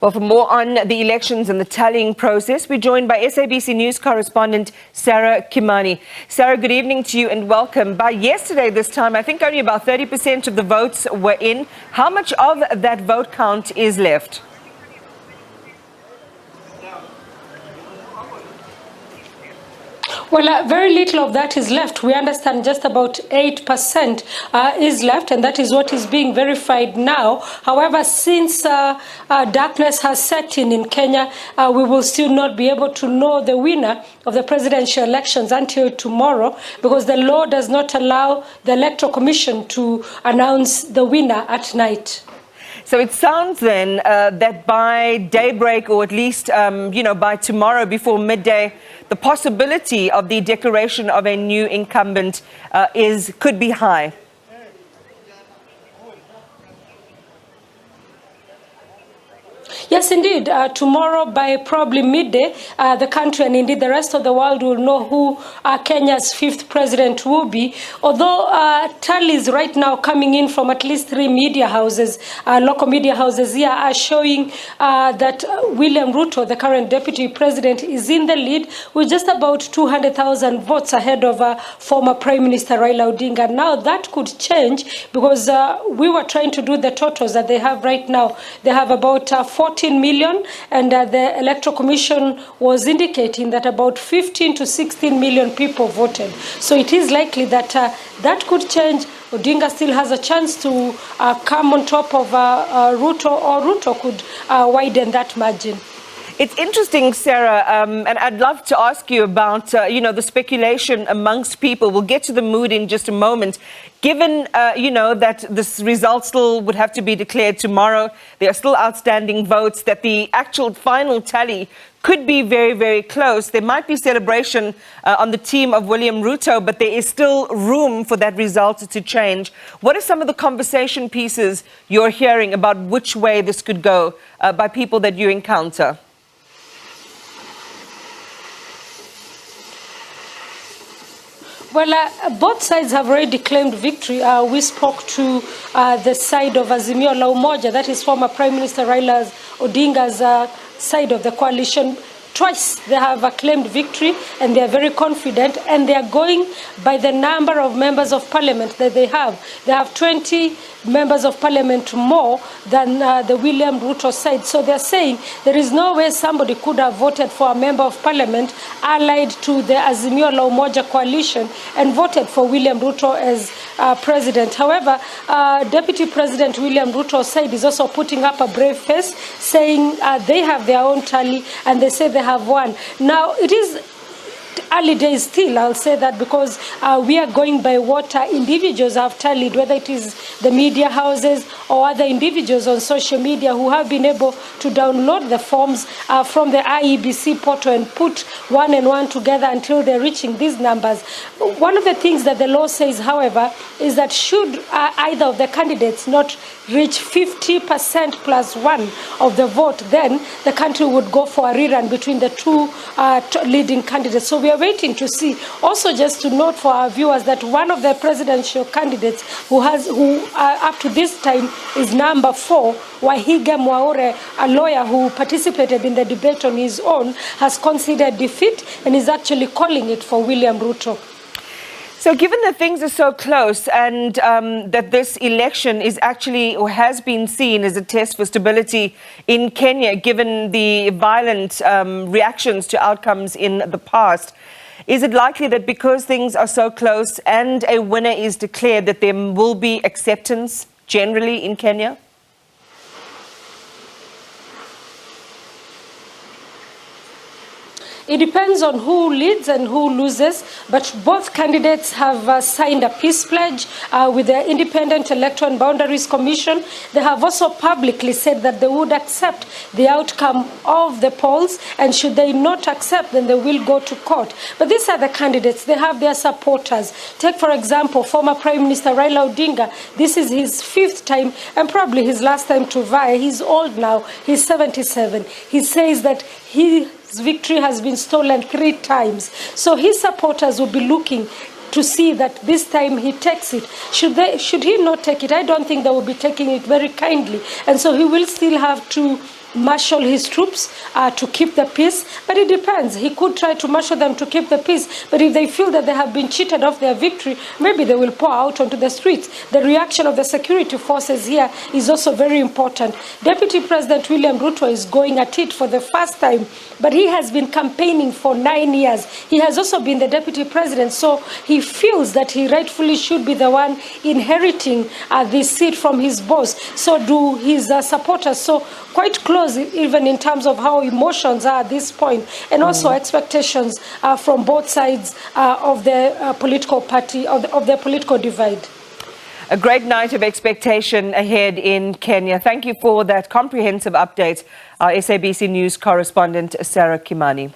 Well, for more on the elections and the tallying process, we're joined by SABC News correspondent Sarah Kimani. Sarah, good evening to you and welcome. By yesterday this time, I think only about 30% of the votes were in. How much of that vote count is left? Well, very little of that is left. We understand just about 8% is left, and that is what is being verified now. However, since darkness has set in Kenya, we will still not be able to know the winner of the presidential elections until tomorrow, because the law does not allow the Electoral Commission to announce the winner at night. So it sounds then that by daybreak, or at least, by tomorrow before midday, the possibility of the declaration of a new incumbent could be high. Yes, indeed. Tomorrow, by probably midday, the country and indeed the rest of the world will know who Kenya's fifth president will be. Although tallies right now coming in from at least 3 media houses, local media houses here, are showing that William Ruto, the current deputy president, is in the lead with just about 200,000 votes ahead of former Prime Minister Raila Odinga. Now that could change, because we were trying to do the totals that they have right now. They have about 14 million, and the Electoral Commission was indicating that about 15 to 16 million people voted. So it is likely that that could change. Odinga still has a chance to come on top of Ruto, or Ruto could widen that margin. It's interesting, Sarah, and I'd love to ask you about, the speculation amongst people. We'll get to the mood in just a moment. Given, that this result still would have to be declared tomorrow, there are still outstanding votes, that the actual final tally could be very, very close. There might be celebration on the team of William Ruto, but there is still room for that result to change. What are some of the conversation pieces you're hearing about which way this could go by people that you encounter? Well, both sides have already claimed victory. We spoke to the side of Azimio la Umoja, that is former Prime Minister Raila Odinga's side of the coalition. Twice they have claimed victory, and they are very confident, and they are going by the number of members of parliament that they have. They have 20 members of parliament more than the William Ruto side. So they're saying there is no way somebody could have voted for a member of parliament allied to the Azimio la Umoja coalition and voted for William Ruto as president. However, Deputy President William Ruto's side is also putting up a brave face, saying they have their own tally, and they say they have won. Now, it is early days still, I'll say that, because we are going by what individuals have tallied, whether it is the media houses or other individuals on social media who have been able to download the forms from the IEBC portal and put one and one together until they're reaching these numbers. One of the things that the law says, however, is that should either of the candidates not reach 50% plus one of the vote, then the country would go for a rerun between the two leading candidates. So we are waiting to see. Also, just to note for our viewers that one of the presidential candidates who up to this time is number 4, Wahige Mwaure, a lawyer who participated in the debate on his own, has considered defeat and is actually calling it for William Ruto. So given that things are so close, and that this election is actually, or has been seen as a test for stability in Kenya, given the violent reactions to outcomes in the past, is it likely that because things are so close and a winner is declared, that there will be acceptance generally in Kenya? It depends on who leads and who loses, but both candidates have signed a peace pledge with the Independent Electoral and Boundaries Commission. They have also publicly said that they would accept the outcome of the polls, and should they not accept, then they will go to court. But these are the candidates. They have their supporters. Take, for example, former Prime Minister Raila Odinga. This is his 5th time and probably his last time to vie. He's old now. He's 77. He says that his victory has been stolen 3 times. So his supporters will be looking to see that this time he takes it. Should he not take it? I don't think they will be taking it very kindly. And so he will still have to marshal his troops to keep the peace, but it depends. He could try to marshal them to keep the peace, but if they feel that they have been cheated of their victory, maybe they will pour out onto the streets. The reaction of the security forces here is also very important. Deputy President William Ruto is going at it for the first time, but he has been campaigning for 9 years. He has also been the deputy president, so he feels that he rightfully should be the one inheriting this seat from his boss. So do his supporters. So quite close, even in terms of how emotions are at this point, and also expectations from both sides of the political party, of the political divide. A great night of expectation ahead in Kenya. Thank you for that comprehensive update, our SABC News correspondent, Sarah Kimani.